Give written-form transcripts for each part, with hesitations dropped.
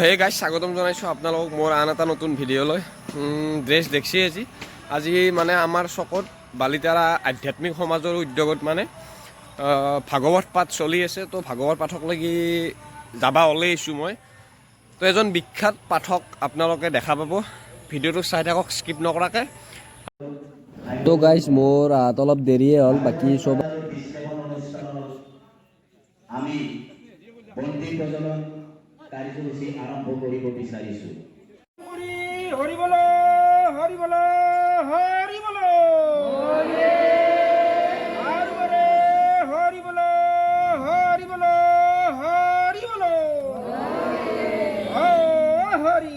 Hey guys স্বাগতম জনাইছোঁ আপোনালোকক মোৰ আন এটা নতুন ভিডিঅ'লৈ। ড্ৰেছ দেখছি আজি মানে আমাৰ চকত বালিতাৰা আধ্যাত্মিক সমাজৰ উদ্যোগত মানে ভাগৱত পাঠ চলি আছে। তো ভাগৱত পাঠক লাগি যাবা ওলাইছোঁ মই। তো এজন বিখ্যাত পাঠক আপোনালোকে দেখা পাব, ভিডিঅ'টো চাই থাকক স্কিপ নকৰাকৈ। তো গাইজ মোৰ অলপ দেৰিয়ে হ'ল, বাকী চব আমি বন্তি প্ৰজ্বলন কাৰ্যসূচী আৰম্ভ কৰিব বিচাৰিছোঁ। হৰি বল হৰি বল হৰি বল হৰি বল হৰি বল হৰি বল হৰি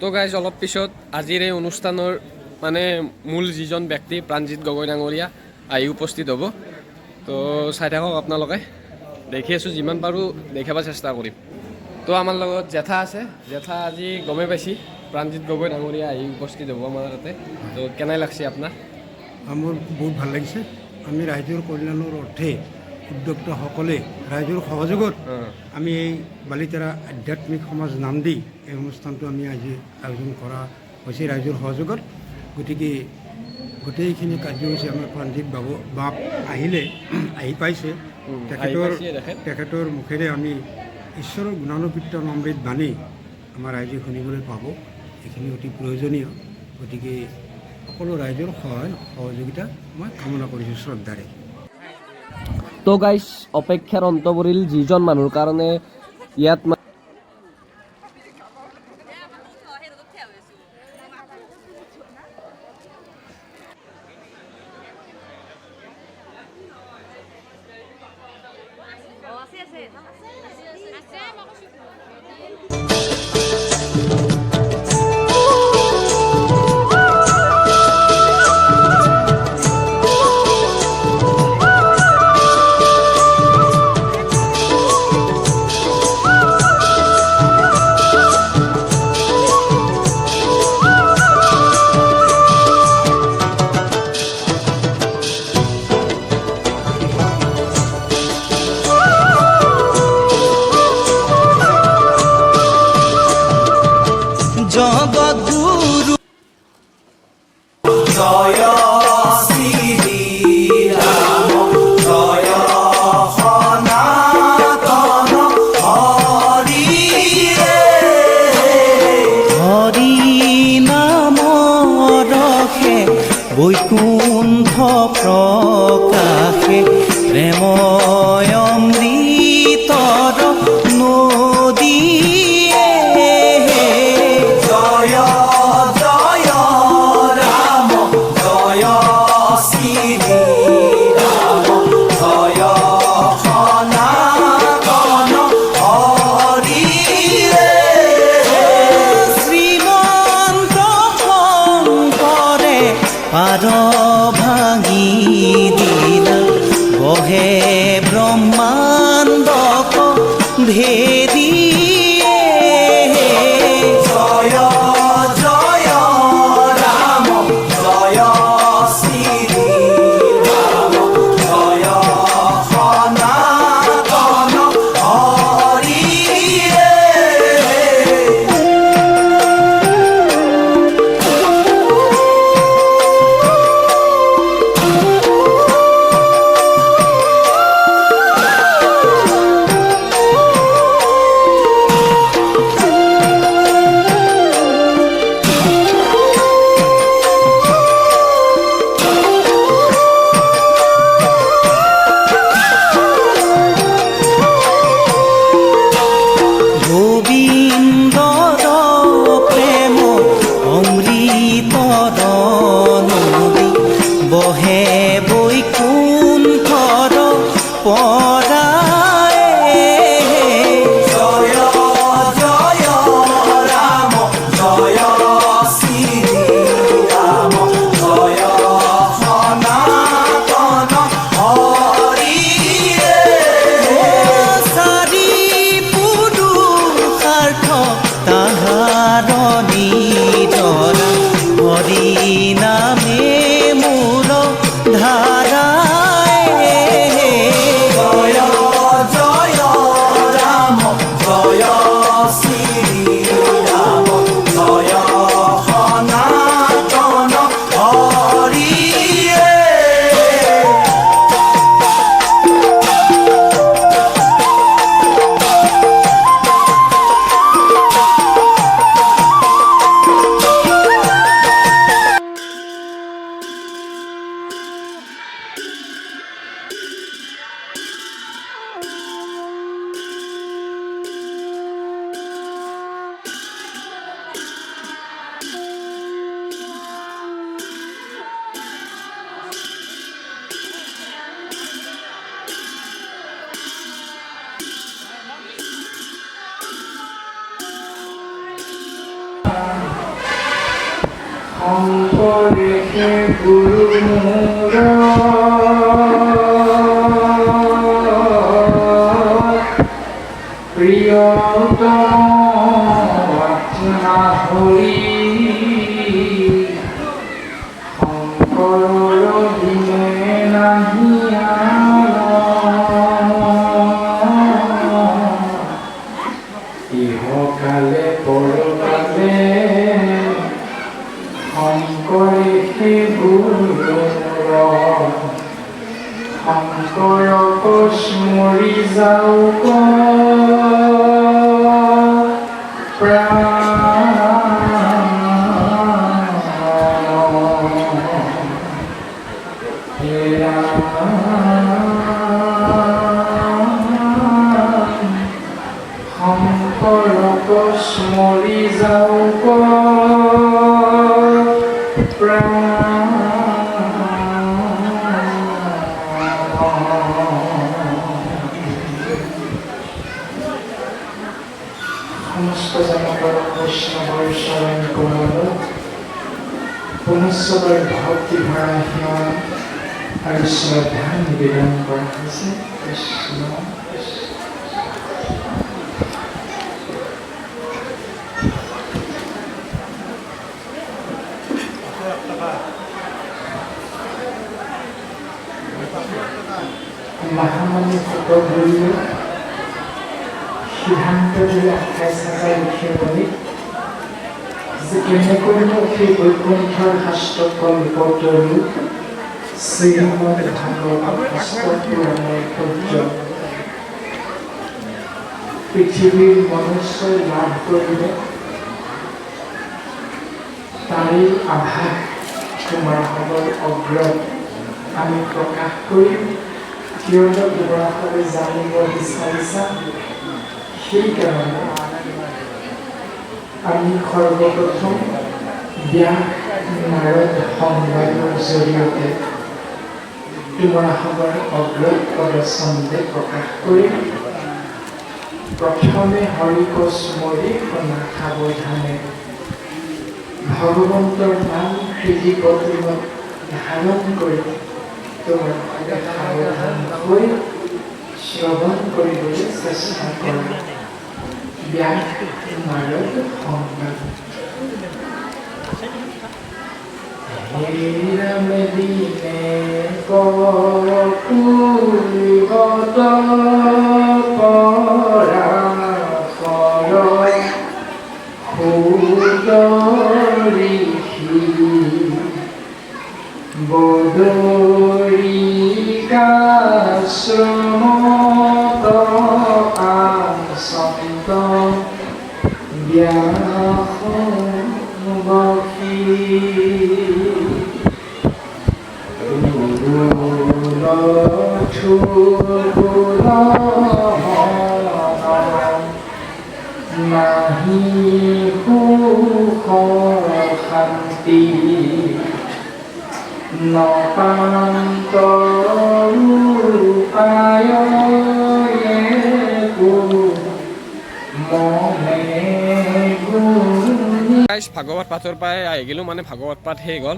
তো গাইজ অলপ পিছত আজিৰ এই অনুষ্ঠানৰ মানে মূল যিজন ব্যক্তি প্ৰাণজিৎ গগৈ ডাঙৰীয়া আহি উপস্থিত হ'ব। তো চাই থাকক আপোনালোকে, দেখি আছোঁ যিমান পাৰোঁ দেখাব চেষ্টা কৰিম। তো আমাৰ লগত জেঠা আছে, জেঠা আজি গমে পাইছি প্ৰাণজিৎ গগৈ ডাঙৰীয়া আহি উপস্থিত হ'ব আমাৰ তাতে। তো কেনে লাগছে আপোনাৰ? মোৰ বহুত ভাল লাগিছে। আমি ৰাইজৰ কল্যাণৰ অৰ্থে উদ্যোক্তাসকলে ৰাইজৰ সহযোগত আমি এই বালিতাৰা আধ্যাত্মিক সমাজ নাম দি এই অনুষ্ঠানটো আমি আজি আয়োজন কৰা হৈছে ৰাইজৰ সহযোগত। গতিকে গোটেইখিনি কাৰ্যসূচী আমাৰ প্ৰাণজিৎ বাপ আহি পাইছে। তেখেতৰ মুখেৰে আমি ঈশ্বৰৰ গুণানুকীৰ্তন অমৃত বাণী আমাৰ ৰাইজে শুনিবলৈ পাব। এইখিনি অতি প্ৰয়োজনীয়। গতিকে সকলো ৰাইজৰ সহযোগিতা মই কামনা কৰিছোঁ শ্ৰদ্ধাৰে। তো গাইজ অপেক্ষাৰ অন্ত পৰিল যিজন মানুহৰ কাৰণে ইয়াত জগদ্গুরু জয় শ্রীরাম জয় সনাতন হরি হরি নাম রখে বৈকুণ্ঠ প্রকাশে প্রেময় অমৃতর নদী পার ভাঙি দিলা বহে ব্রহ্মাণ্ড ভেদিয়ে বৈকুণ্ঠৰ পৰাই জয় জয় ৰাম জয় শ্ৰী ৰাম জয় সনাতন হৰি চাৰি পুৰুষাৰ্থ তাহাৰ নিদৰা হৰি নামে মোৰ ধাৰাই জয় জয় ৰাম জয় শ্ৰী ৰাম জয় সনাতন হৰি শংকৰেশে গুৰু মোৰ প্ৰিয়তম আত্মা হৰি শংকৰৰ দিনে নাহি ইহকালে পৰকালে শংকৰেশে গুৰু শংকৰক স্মৰি যাওক শংকৰক স্মৰি যাওক সমস্ত জনগণ বৈষ্ণৱৰ চৰণ কমলত পুনশ্চবৰ ভক্তি ভৰা সেৱা আৰু শ্ৰদ্ধা নিবেদন কৰা হৈছে। কৃষ্ণ মহামণি ফুটগুৰিয়ে সিদ্ধান্ত লৈ 28,000 লিখিবলৈ যে কেনেকৈনো সেই বৈকুণ্ঠৰ শাস্ত্ৰ কল্পতৰু শ্ৰীমদ ভাগৱত শাস্ত্ৰপুৰাণৰ সূৰ্য পৃথিৱীৰ মনুষ্যই লাভ কৰিলে তাৰেই আভাস তোমাৰ সবৰ অগ্ৰত আমি প্ৰকাশ কৰিম। কিয়নো তোমালোকে জানিব বিচাৰিছা, সেইকাৰণে আমি সৰ্বপ্ৰথম ব্যাস নাৰদ সংবাদৰ জৰিয়তে তোমালোকৰ অগ্ৰত পদচন্দে প্ৰকাশ কৰিম। প্ৰথমে হৰিক স্মৰি শুনা সাৱধানে ভগৱন্তৰ নাম হৃদয় ধাৰণ কৰি তোমালোকে সাৱধান হৈ শ্ৰৱণ কৰিবলৈ চেষ্টা কৰা। ব্যাস নাৰদ সংবাদ। হে ৰাম দিনে পূৰ্বত পৰাশৰ সুত ঋষি বদৰিকাশ্ৰমত আসন্ত ব্যাসবশী নাহি সুখ শান্তি নপাম গাইজ ভাগৱত পাঠৰ পৰাই আহি গ'লোঁ মানে ভাগৱত পাঠ শেষ হ'ল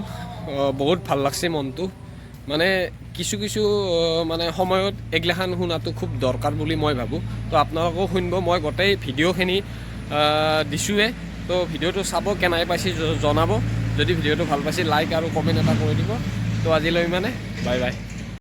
বহুত ভাল লাগছে মনটো মানে কিছু মানে সময়ত এগিলাখান শুনাটো খুব দৰকাৰ বুলি মই ভাবোঁ তো আপোনালোকেও শুনিব মই গোটেই ভিডিঅ'খিনি দিছোঁৱে তো ভিডিঅ'টো চাব কেনেকৈ পাইছে জনাব যদি ভিডিঅ'টো ভাল পাইছে লাইক আৰু কমেণ্ট এটা কৰি দিব তো আজিলৈ মানে বাই বাই